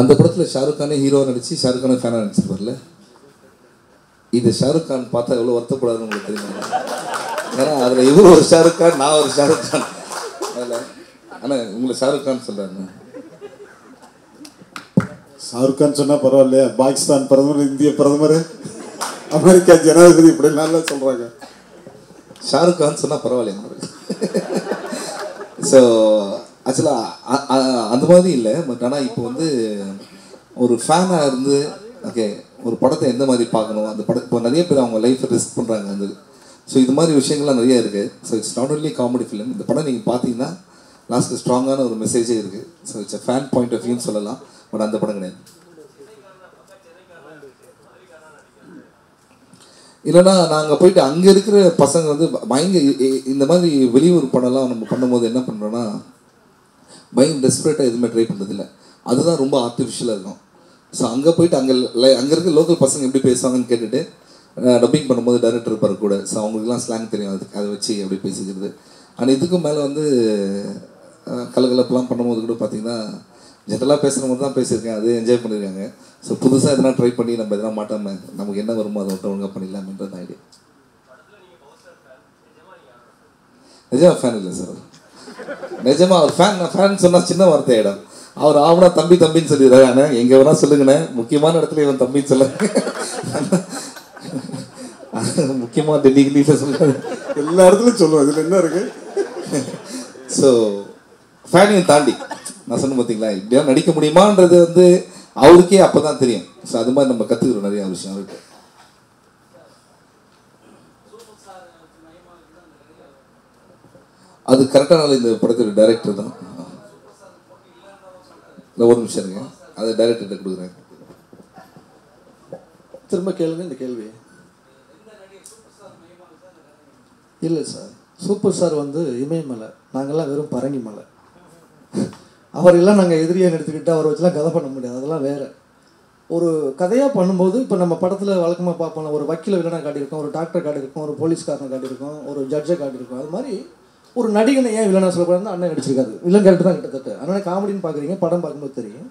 அந்த படத்தில் ஷாருக் கானே ஹீரோவாக நடிச்சு ஷாருக் கானே ஃபேனாக நடிச்சிருப்பார்ல. இது ஷாருக் கான் பார்த்தா எவ்வளோ வருத்தப்படாதுன்னு உங்களுக்கு தெரியுமா? ஏன்னா அதில் இவர் ஒரு ஷாருக் கான், நான் ஒரு ஷாருக் கான். அதில் ஆனால் உங்களை ஷாருக் கான் சொல்கிறாருண்ணா. ஷாருக் கான் சொன்னால் பரவாயில்லையா? பாகிஸ்தான் பிரதமர், இந்திய பிரதமர், அமெரிக்கா ஜனாதிபதி இப்படி நல்லா சொல்கிறாங்க. ஷாருக் கான் சொன்னால் பரவாயில்லையா? ஸோ ஆக்சுவலாக அந்த மாதிரி இல்லை. பட் ஆனால் இப்போ வந்து ஒரு ஃபேனாக இருந்து ஓகே ஒரு படத்தை எந்த மாதிரி பார்க்கணும், அந்த படம் இப்போ நிறைய பேர் அவங்க லைஃப்பை ரிஸ்க் பண்ணுறாங்க வந்து. ஸோ இது மாதிரி விஷயங்கள்லாம் நிறையா இருக்குது. So it's not only comedy film. இந்த படம் நீங்கள் பார்த்தீங்கன்னா லாஸ்ட்டு ஸ்ட்ராங்கான ஒரு மெசேஜே இருக்குது. So it's fan point of வியூன்னு சொல்லலாம். பட் அந்த படம் கிடையாது. இல்லைனா நாங்கள் போயிட்டு அங்கே இருக்கிற பசங்க வந்து இந்த மாதிரி வெளியூர் படம்லாம் நம்ம பண்ணும்போது என்ன பண்ணுறோன்னா பயங்கர டெஸ்பரேட்டாக எதுவுமே ட்ரை பண்ணுறதில்ல. அதுதான் ரொம்ப ஆர்டிஃபிஷியலாக இருக்கும். ஸோ அங்கே போயிட்டு அங்கே இருக்க லோக்கல் பசங்க எப்படி பேசுவாங்கன்னு கேட்டுட்டு டப்பிங் பண்ணும்போது டைரக்டர் இருப்பார் கூட. ஸோ அவங்களுக்குலாம் ஸ்லாங் தெரியும், அதுக்கு அதை வச்சு எப்படி பேசிக்கிறது. ஆனால் இதுக்கும் மேலே வந்து கலகலப்பெல்லாம் பண்ணும்போது கூட பார்த்திங்கன்னா ஜென்ரலாக பேசுகிற மாதிரி தான் பேசியிருக்கேன். அது என்ஜாய் பண்ணியிருக்காங்க. ஸோ புதுசாக எதனா ட்ரை பண்ணி நம்ம எதனா மாட்டாமல் நமக்கு என்ன வருமோ அதை மட்டும் ஒழுங்காக பண்ணிடலாம்ன்றது ஐடியா. நிஜமா ஃபேன் இல்லை சார். நிஜமா அவர் ஃபேன் சொன்னால் சின்ன வார்த்தை ஆகிடும். அவர் ஆகுனா தம்பி தம்பின்னு சொல்லிடுறாரு. ஆனால் எங்கே வேணால் சொல்லுங்கண்ணே, முக்கியமான இடத்துல இவன் தம்பின்னு சொல்லுங்க. முக்கியமாக டெல்லிகிலியில் சொல்லுவாங்க, எல்லா இடத்துலையும் சொல்லுவோம். இதில் என்ன இருக்குது? ஸோ ஃபேனையும் தாண்டி நான் சொன்ன பார்த்தீங்களா, இப்படியா நடிக்க முடியுமான்றது வந்து அவருக்கே அப்போ தான் தெரியும். ஸோ அது மாதிரி நம்ம கற்றுக்கிறோம் நிறையா விஷயம் அவருக்கு. அது கரெக்டான இந்த படத்தோட டைரக்டர் தான். இல்லை ஒரு நிமிஷம் இருங்க, அதை டைரக்டர்கிட்ட கொடுக்குறேன். திரும்ப கேளுங்க இந்த கேள்வி. இல்லை சார், சூப்பர் ஸ்டார் வந்து இமயமலை, நாங்கள்லாம் வெறும் பரங்கி மலை. அவரெல்லாம் நாங்கள் எதிரியாக எடுத்துக்கிட்டு அவரை வச்சுலாம் கதை பண்ண முடியாது. அதெல்லாம் வேறு ஒரு கதையாக பண்ணும்போது இப்போ நம்ம படத்தில் வழக்கமாக பார்ப்போம், ஒரு வக்கீலை வில்லனாக காட்டியிருக்கோம், ஒரு டாக்டரை காட்டியிருக்கோம், ஒரு போலீஸ்காரனை காட்டியிருக்கோம், ஒரு ஜட்ஜை காட்டியிருக்கோம். அது மாதிரி ஒரு நடிகனை ஏன் வில்லனாக சொல்லக்கூடாதுன்னு அண்ணன் நடிச்சிருக்காரு. வில்லன் கேரக்டர் தான் கிட்டத்தட்ட. அதனால காமெடின்னு பார்க்குறீங்க, படம் பார்க்கும்போது தெரியும்.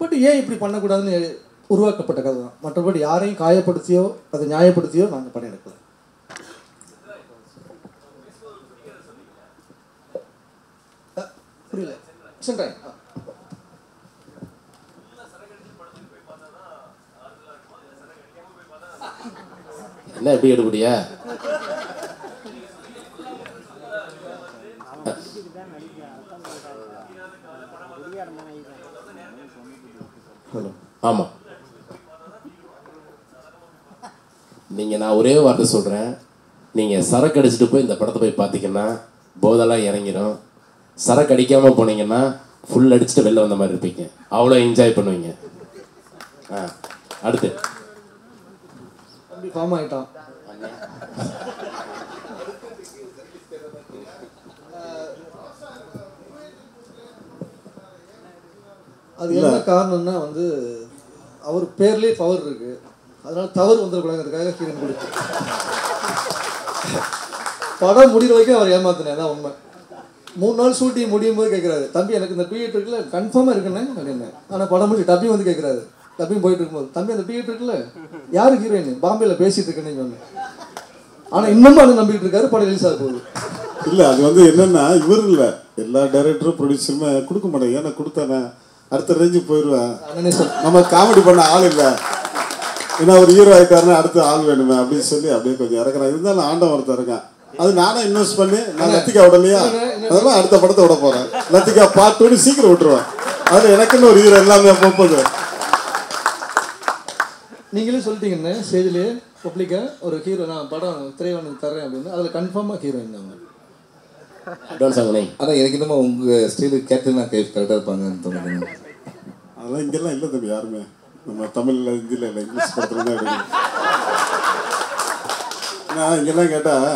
பட் ஏன் இப்படி பண்ணக்கூடாதுன்னு உருவாக்கப்பட்ட கதை தான். மற்றபடி யாரையும் காயப்படுத்தியோ அதை நியாயப்படுத்தியோ நாங்கள் படம் எடுக்கல. புரியல சொல்கிறேன். என்ன எப்படி எடுபடியா? ஆமாம், நீங்கள் நான் ஒரே வார்த்தை சொல்கிறேன். நீங்கள் சரக்கு அடிச்சுட்டு போய் இந்த படத்தை போய் பார்த்தீங்கன்னா போதெல்லாம் இறங்கிடும். சரக்கு அடிக்காமல் போனீங்கன்னா ஃபுல் அடிச்சுட்டு வெளில வந்த மாதிரி இருப்பீங்க. அவ்வளோ என்ஜாய் பண்ணுவீங்க. அடுத்து ஃபார்ம் ஆகிட்டான். அது என்ன காரணம்னா வந்து அவர் பேர்லேயே பவர் இருக்குது. அதனால தவறு வந்துடக்கூடாதுங்கிறதுக்காக ஹீரோயின் கொடுத்து படம் முடிகிற வரைக்கும் அவர் ஏமாத்தினேன். தான் உண்மை. 3 நாள் ஷூட்டிங் முடியும் போது கேட்குறாரு, தம்பி எனக்கு இந்த பீரியட் இருக்குல்ல கன்ஃபார்மாக இருக்குண்ணே அப்படின்னு. ஆனால் படம் முடிச்சு டப்பிங் வந்து கேட்குறாரு, டப்பிங் போயிட்டு இருக்கும்போது, தம்பி அந்த பீரியட் இருக்குல்ல யாரு ஹீரோயின் பாம்பேல பேசிகிட்டு இருக்கேன்னு சொன்னேன். ஆனால் இன்னமும் அதை நம்பிக்கிட்டு இருக்காரு. படம் ரிலீஸ் ஆக போகுது. இல்லை அது வந்து என்னென்னா இவர் இல்லை, எல்லா டைரக்டரும் ப்ரொடியூசருமே கொடுக்க மாட்டேன். ஏன்னா கொடுத்தானே அடுத்த ரேஞ்சுக்கு போயிடுவேன். நம்ம காமெடி பண்ண ஆள் இல்லை, ஏன்னா ஒரு ஹீரோ ஆகிட்டாருன்னா அடுத்த ஆள் வேணுமே அப்படின்னு சொல்லி அப்படியே கொஞ்சம் இறக்குறேன். இருந்தாலும் ஆண்டம் ஒருத்தர் இருக்கேன். அது நானே இன்வெஸ்ட் பண்ணி நான் லத்திகா விடலையா, அதெல்லாம் அடுத்த படத்தை விட போகிறேன். லத்திகா பார்ட் 2 சீக்கிரம் விட்டுருவேன். அதில் எனக்குன்னு ஒரு ஹீரோ எல்லாமே போகுது. நீங்களே சொல்லிட்டீங்கன்னு ஸ்டேஜ்லேயே பப்ளிக்காக ஒரு ஹீரோ நான் படம் திரைவனுக்கு தரேன் அப்படின்னு. அதில் கன்ஃபார்மாக ஹீரோயின் தான். ஆனால் எனக்கு இன்னமும் உங்கள் ஸ்டைலுக்கு கேட்டீங்கன்னா கரெக்டாக இருப்பாங்கன்னு தோணுது. அதெல்லாம் இங்கெல்லாம் இல்லை தம்பி யாருமே. நம்ம தமிழில் ஹிந்தியில் இல்லை, இங்கிலீஷ் படத்தில் தான் எடுக்கணும். நான் இங்கெல்லாம் கேட்டால்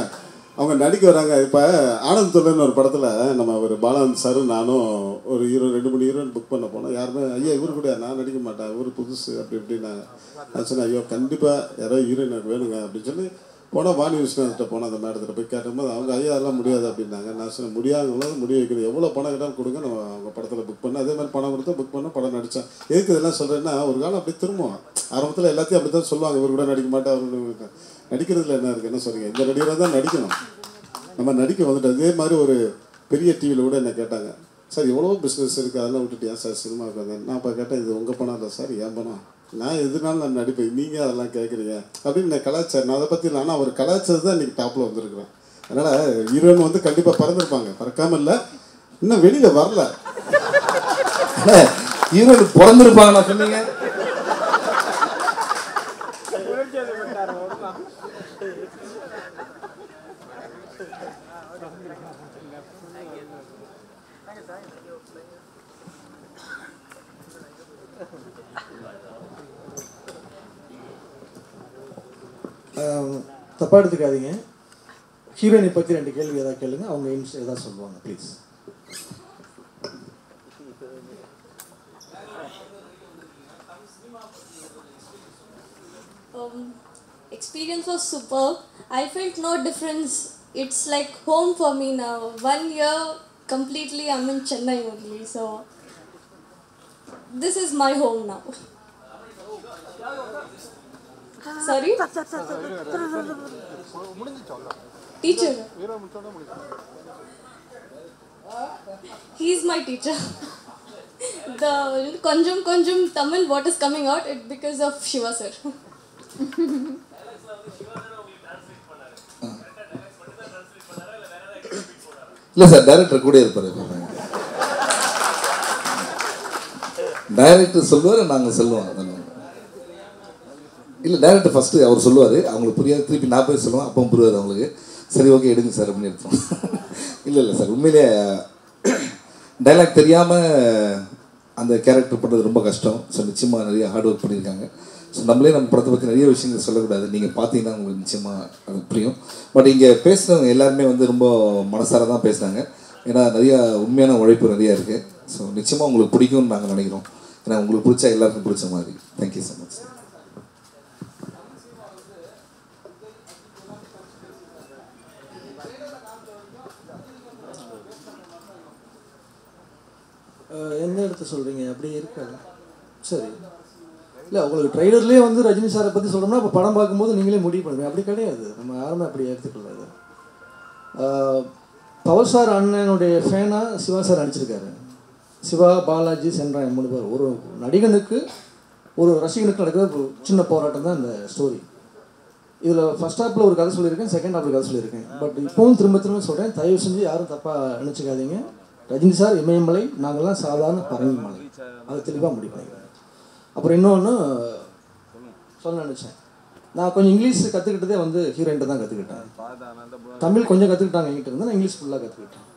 அவங்க நடிக்க வராங்க. இப்போ ஆனந்த் தொல்லைன்னு ஒரு படத்தில் நம்ம ஒரு பாலானந்த் சார் நானும் ஒரு 2-3 ஹீரோயின் புக் பண்ண போனோம். யாருமே ஐயா இவரு கூட நான் நடிக்க மாட்டேன், இவர் புதுசு அப்படி இப்படி. நான் சொன்னேன், ஐயோ கண்டிப்பாக யாரோ ஹீரோயின் வேணுங்க அப்படின்னு சொல்லி போனால் வாணி விஸ்வநாதர்கிட்ட போனால் அந்த மேடத்தில் போய் கேட்டும்போது அவங்க ஐயா அதெல்லாம் முடியாது அப்படின்னாங்க. நான் சொன்னேன் முடியாதவங்களும் முடிய வைக்கிறது, எவ்வளோ பணம் கேட்டாலும் கொடுங்க, நம்ம அவங்க படத்தில் புக் பண்ணேன். அதே மாதிரி பணம் கொடுத்தா புக் பண்ண படம் நடித்தேன். எதுக்கு இதெல்லாம் சொல்கிறேன்னா ஒரு காலம் அப்படி திரும்புவோம். ஆரம்பத்தில் எல்லாத்தையும் அப்படி தான் சொல்லுவாங்க, இவர் கூட நடிக்க மாட்டேன், அவர் நடிக்கிறதுல என்ன இருக்குது, என்ன சொல்கிறீங்க, இந்த நடிகராக தான் நடிக்கணும், நம்ம நடிக்க வந்துட்டு. அதே மாதிரி ஒரு பெரிய டிவியில் கூட என்ன கேட்டாங்க, சார் எவ்வளோ பிஸ்னஸ் இருக்குது அதெல்லாம் விட்டுட்டு ஏன் சார் சினிமாவுக்கு வந்தேன். நான் இப்போ கேட்டேன், இது உங்கள் பணம் இல்லை சார், ஏன் பணம், நான் எதுனாலும் நான் நடிப்பேன், நீங்கள் அதெல்லாம் கேட்குறீங்க அப்படின்னு நான் கலாச்சாரம். நான் அதை பற்றி இல்லை, ஆனால் அவர் கலாச்சாரம் தான் இன்றைக்கி டாப்பில் வந்திருக்கிறேன். அதனால் ஹீரோயின் வந்து கண்டிப்பாக பறந்துருப்பாங்க, பறக்காமல் இல்லை, இன்னும் வெளியில் வரல. ஹீரோயின் பிறந்திருப்பாங்க நான் சொன்னீங்க. தப்பாக எடுத்துக்காதீங்க. ஹீரோயினை பற்றி 2 கேள்வி ஏதாவது கேளுங்க, அவங்க ஏதாவது சொல்லுவாங்க please. Experience was superb. I felt no difference. It's like home for me now. 1 year completely I'm in Chennai only, so this is my home now. Sorry? Teacher. He is my teacher. The Konjum Tamil what is coming out, it because of Shiva sir. இல்லை sir, director கூட இருப்பார். Director சொல்லுவார், நாங்கள் சொல்லுவோம். இல்லை, director first அவர் சொல்லுவார், அவங்களுக்கு புரியாது, திருப்பி நான் போய் சொல்லுவேன், அப்போ புரியாது அவங்களுக்கு. சரி ஓகே எடுங்க சார் அப்படின்னு எடுத்தோம். இல்லை சார், உண்மையிலே டைலாக் தெரியாமல் அந்த கேரக்டர் பண்ணுறது ரொம்ப கஷ்டம். ஸோ நிச்சயமாக நிறைய ஹார்ட் ஒர்க் பண்ணியிருக்காங்க. ஸோ நம்மளே நம்ம படத்தை பற்றி நிறைய விஷயங்கள் சொல்லக்கூடாது, நீங்கள் பார்த்தீங்கன்னா உங்களுக்கு நிச்சயமாக அது புரியும். பட் இங்கே பேசுகிறவங்க எல்லாருமே வந்து ரொம்ப மனசார தான் பேசுனாங்க. ஏன்னா நிறையா உண்மையான உழைப்பு நிறையா இருக்குது. ஸோ நிச்சயமாக உங்களுக்கு பிடிக்கும்னு நாங்கள் நினைக்கிறோம். ஏன்னா உங்களுக்கு பிடிச்சா எல்லாருக்கும் பிடிச்ச மாதிரி. Thank you so much. எந்த இடத்த சொல்கிறீங்க? அப்படி இருக்காது. சரி, இல்லை உங்களுக்கு ட்ரைலர்லேயே வந்து ரஜினி சாரை பற்றி சொல்கிறோம்னா அப்போ படம் பார்க்கும்போது நீங்களே முடிவு பண்ணுவீங்க. அப்படி கிடையாது, நம்ம யாருமே அப்படி எடுத்துக்கொள்ளாது. பவர் சார் அண்ணனுடைய ஃபேனாக சிவா சார் நடிச்சிருக்காரு. சிவா, பாலாஜி, சென்றாயன் 3 பேர். ஒரு நடிகனுக்கு ஒரு ரசிகனுக்கு நடக்கிற ஒரு சின்ன போராட்டம் தான் இந்த ஸ்டோரி. இதில் ஃபஸ்ட் ஹாப்பில் ஒரு கதை சொல்லியிருக்கேன், செகண்ட் ஹாப்பில் கதை சொல்லியிருக்கேன். பட் இப்போவும் திரும்ப சொல்கிறேன், தயவு செஞ்சு யாரும் தப்பாக நினச்சிக்காதீங்க. ரஜினி சார் இமயமலை, நாங்கள்லாம் சாதாரண பரங்கி மலை, அதை தெளிவாக முடிவு பண்ணிக்கிறேன். அப்புறம் இன்னொன்று சொல்ல நினச்சேன், நான் கொஞ்சம் இங்கிலீஷ் கற்றுக்கிட்டதே வந்து ஹீரோயின்ட்ட தான் கற்றுக்கிட்டேன். தமிழ் கொஞ்சம் கற்றுக்கிட்டாங்க என்கிட்ட இருந்து, நான் இங்கிலீஷ் ஃபுல்லாக கற்றுக்கிட்டேன்.